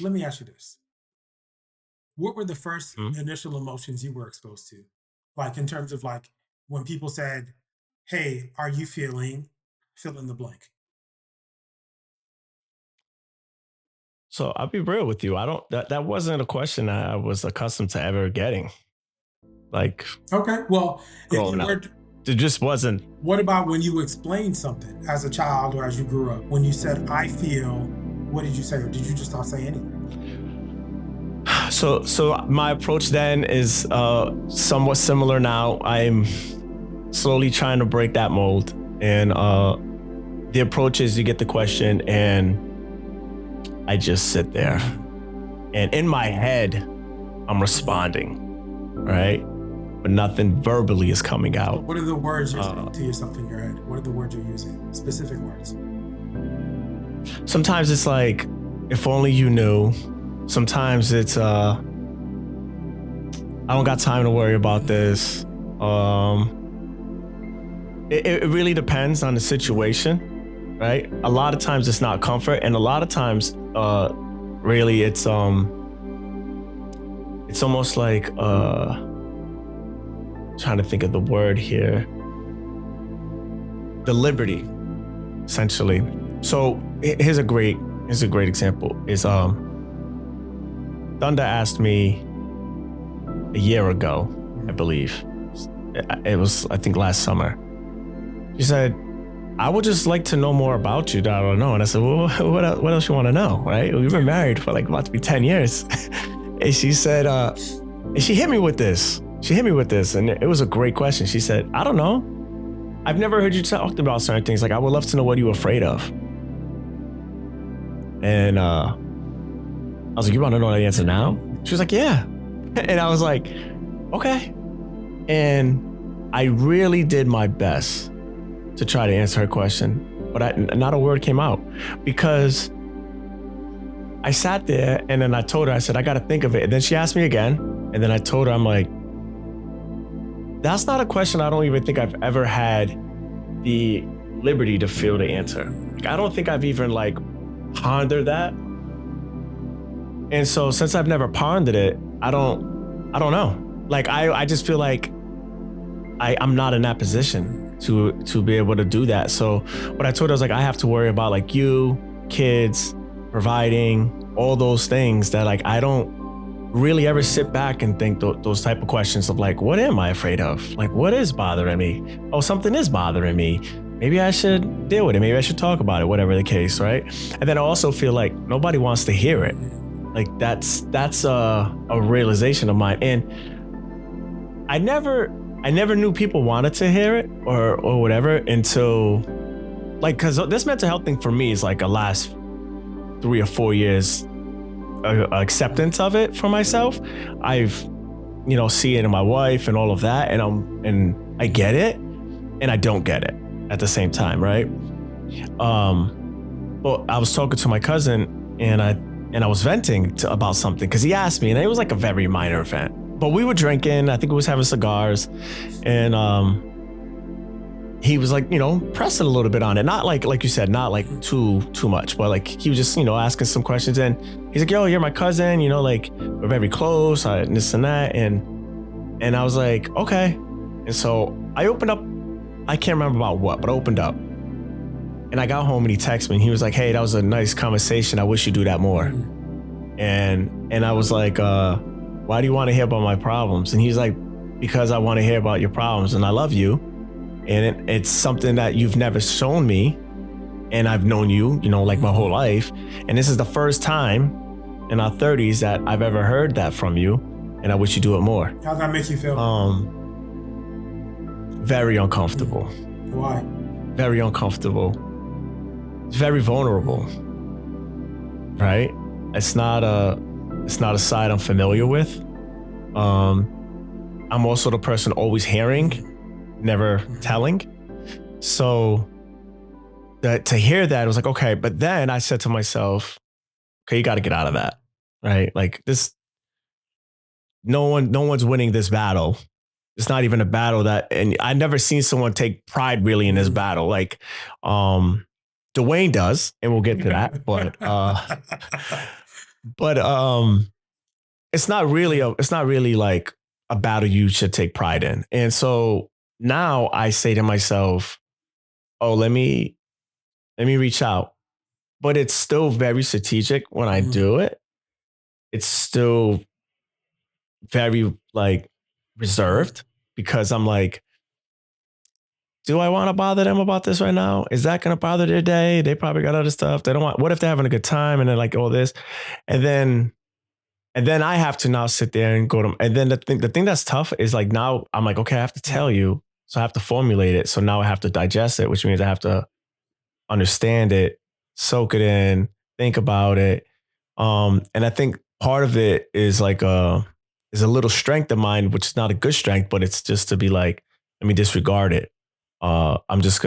Let me ask you this. What were the first Mhm. initial emotions you were exposed to? Like in terms of like when people said, "Hey, are you feeling fill in the blank?" So I'll be real with you. I don't that wasn't a question I was accustomed to ever getting. Like Okay. Well, if you growing up. were It just wasn't. what about when you explained something as a child or as you grew up? When you said, "I feel," what did you say? Or did you just not say anything? So my approach then is somewhat similar now. I'm slowly trying to break that mold. And the approach is you get the question and I just sit there. Mhm. And in my head, I'm Mhm. responding, right? But nothing verbally is coming So out. what are the words you're Uh, saying to yourself in your head? What are the words you're using? Specific words. Sometimes it's like, if only you knew. Sometimes it's I don't got time to worry about Mhm. this. Um, it really depends on the situation, right? A lot of times it's not comfort, and a lot of times, really it's almost like trying to think of the word here, the liberty, essentially. So here's a great example. Is Thunder asked me a year ago, I Mhm. believe. It was, I think, last summer. She said, I would just like to know more about you that I don't know. And I said, well, what else you want to know? Right? We've been married for like about to be 10 years. And she said, and she hit me with this. She hit me with this. And it was a great question. She said, I don't know. I've never heard you talk about certain things. Like, I would love to know what you're afraid of. And I was like, you want to know the answer now? She was like, yeah. And I was like, okay. And I really did my best to try to answer her question, but not a word came out because I sat there and then I told her, I said, I got to think of it. And then she asked me again. And then I told her, I'm like, that's not a question I don't even think I've ever had the liberty to feel the answer. Like, I don't think I've even like pondered that. And so since I've never pondered it, I don't know. Like, I just feel like I'm not in that position to be able to do that. So what I told her, I was like, I have to worry about like you, kids, providing, all those things that like I don't really ever sit back and think those type of questions of like, what am I afraid of? Like, what is bothering me? Oh, something is bothering me. Maybe I should deal with it. Maybe I should talk about it, whatever the case, right? And then I also feel like nobody wants to hear it. Like that's a realization of mine. And I never I never knew people wanted to hear it or whatever until like, because this mental health thing for me is like a last 3 or 4 years acceptance of it for myself. I've see it in my wife and all of that, and I get it and I don't get it at the same time, right? But I was talking to my cousin and I was venting about something because he asked me, and it was like a very minor event. But we were drinking. I think we was having cigars, and he was like, pressing a little bit on it. Not like you said, not like too much, but like he was just, asking some questions. And he's like, yo, you're my cousin, like we're very close, and this and that. And I was like, okay. And so I opened up, I can't remember about what, but I opened up. And I got home and he texted me and he was like, hey, that was a nice conversation. I wish you do that more. Mhm. And I was like, why do you want to hear about my problems? And he's like, because I want to hear about your problems and I love you. And it's something that you've never shown me. And I've known you, like my whole Mhm. life. And this is the first time in our 30s that I've ever heard that from you. And I wish you do it more. How'd that make you feel? Very uncomfortable, Mhm. Why? very uncomfortable, very vulnerable, Mhm. right? It's not a, it's not a side I'm familiar with. Um, I'm also the person always hearing, Mhm. never Mhm. telling. So that to hear that, it was like, okay. But then I said to myself, okay, you got to get out of that, right? Like this, no one's winning this battle. It's not even a battle that, and I never seen someone take pride really in this Mhm. battle. Like, Dwayne does, and we'll get to that. But but it's not really like a battle you should take pride in. And so now I say to myself, oh, let me reach out. But it's still very strategic when I Mhm. do it. It's still very like Mhm. reserved because I'm like, do I want to bother them about this right now? Is that going to bother their day? They probably got other stuff. They don't want, what if they're having a good time and they're like all this? And then, and then I have to now sit there and go to, and then the thing that's tough is like now I'm like, okay, I have to Yeah. tell you. So I have to formulate it. So now I have to digest it, which means I have to understand it, soak it in, think about it. And I think part of it is a little strength of mine, which is not a good strength, but it's just to be like, let me disregard it. I'm just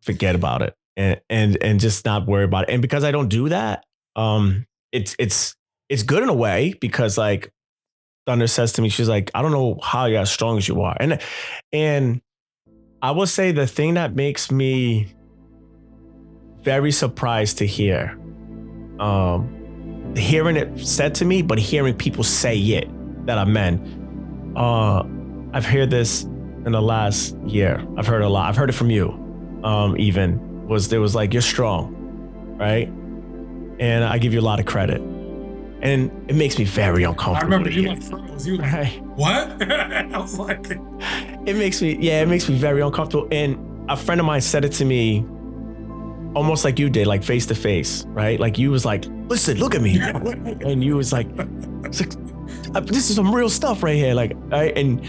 forget about it and just not worry about it. And because I don't do that, it's good in a way because like Thunder says to me, she's like, I don't know how you're as strong as you are. And I will say the thing that makes me very surprised to hear, hearing it said to me, but hearing people say it that are men. I've heard this in the last year. I've heard a lot. I've heard it from you. Even was there was like you're strong, right? And I give you a lot of credit, and it makes me very I uncomfortable remember to you hear. like froze. You were like, Right? what? I was like, It makes me very uncomfortable. And a friend of mine said it to me almost like you did, like face to face, right? Like you was like, listen, look at me. And you was like, this is some real stuff right here. Like, and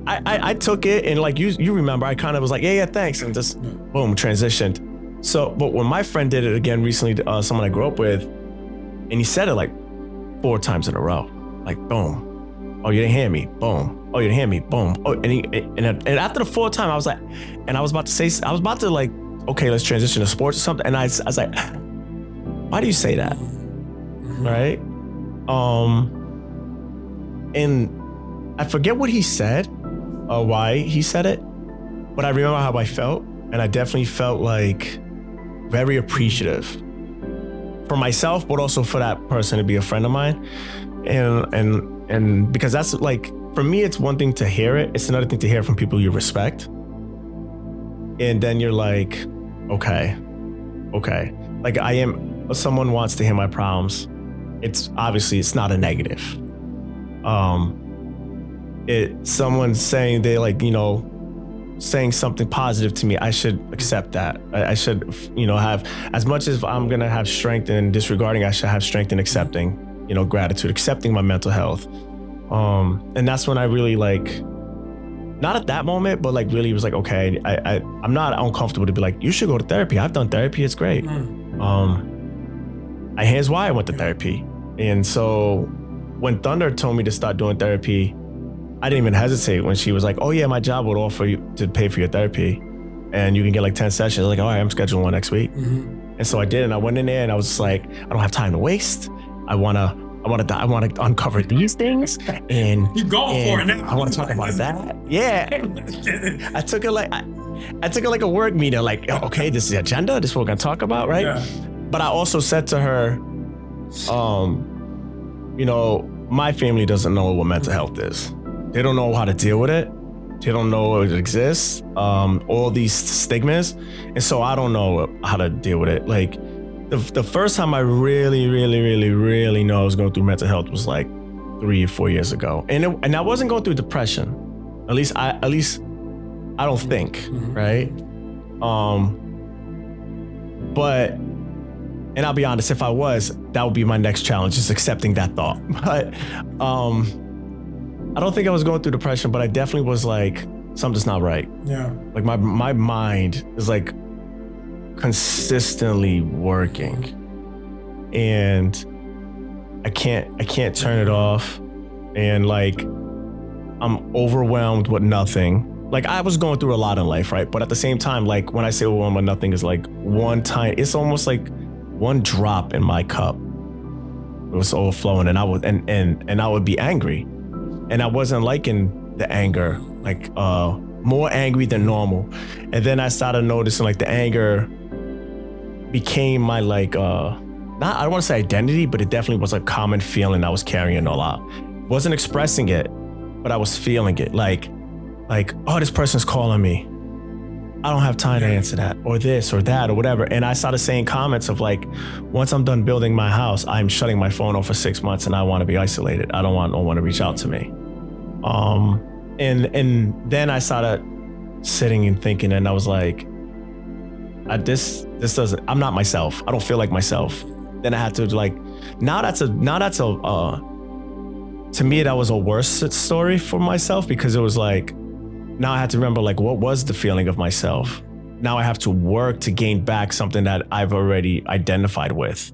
I took it and like you remember, I kind of was like, yeah, thanks. And just boom, transitioned. So, but when my friend did it again recently, someone I grew up with, and he said it like 4 times in a row, like boom. Oh, you didn't hear me. Boom. Oh, you didn't hear me. Boom. Oh, and after the fourth time, I was like, and I was about to say, I was about to like, okay, let's transition to sports or something. And I was like, why do you say that? Right? And I forget what he said or why he said it, but I remember how I felt. And I definitely felt like very appreciative for myself, but also for that person to be a friend of mine. And because that's like, for me, it's one thing to hear it. It's another thing to hear from people you respect. And then you're like, okay. Like someone wants to hear my problems. It's obviously, it's not a negative. Someone's saying they like, saying something positive to me, I should accept that. I should, have, as much as I'm going to have strength in disregarding, I should have strength in accepting, gratitude, accepting my mental health. And that's when I really like, not at that moment, but like really was like, okay, I'm not uncomfortable to be like, you should go to therapy. I've done therapy. It's great. Here's why I went to therapy. And so when Thunder told me to start doing therapy, I didn't even hesitate when she was like, oh yeah, my job would offer you to pay for your therapy and you can get like 10 sessions. Like, all right, I'm scheduling one next week. And so I did. And I went in there and I was just like, I don't have time to waste. I want to uncover these things and you going for it now. I want to talk about that. Yeah. I took it like a work meeting. Like, okay, this is the agenda. This is what we're going to talk about. Right. Yeah. But I also said to her, my family doesn't know what mental health is. They don't know how to deal with it. They don't know it exists. All these stigmas. And so I don't know how to deal with it. Like the first time I really know I was going through mental health was like 3 or 4 years ago. And I wasn't going through depression. At least I don't think, right? But, and I'll be honest, if I was, that would be my next challenge, just accepting that thought. But I don't think I was going through depression, but I definitely was like, something's not right. Yeah. Like my mind is like consistently working and I can't turn it off. And like, I'm overwhelmed with nothing. Like I was going through a lot in life, right? But at the same time, like when I say overwhelmed with nothing is like it's almost like one drop in my cup. It was overflowing and I would be angry. And I wasn't liking the anger, like more angry than normal. And then I started noticing like the anger became my like not, I don't want to say identity, but it definitely was a common feeling I was carrying a lot. Wasn't expressing it, but I was feeling it. Like, oh, this person's calling me. I don't have time to Yeah. answer that, or this or that or whatever. And I started saying comments of like, once I'm done building my house, I'm shutting my phone off for 6 months and I want to be isolated. I don't want no one to reach out to me. And then I started sitting and thinking, and I was like, this doesn't, I'm not myself. I don't feel like myself. Then I had to like, to me, that was a worse story for myself, because it was like, now I had to remember like, what was the feeling of myself? Now I have to work to gain back something that I've already identified with.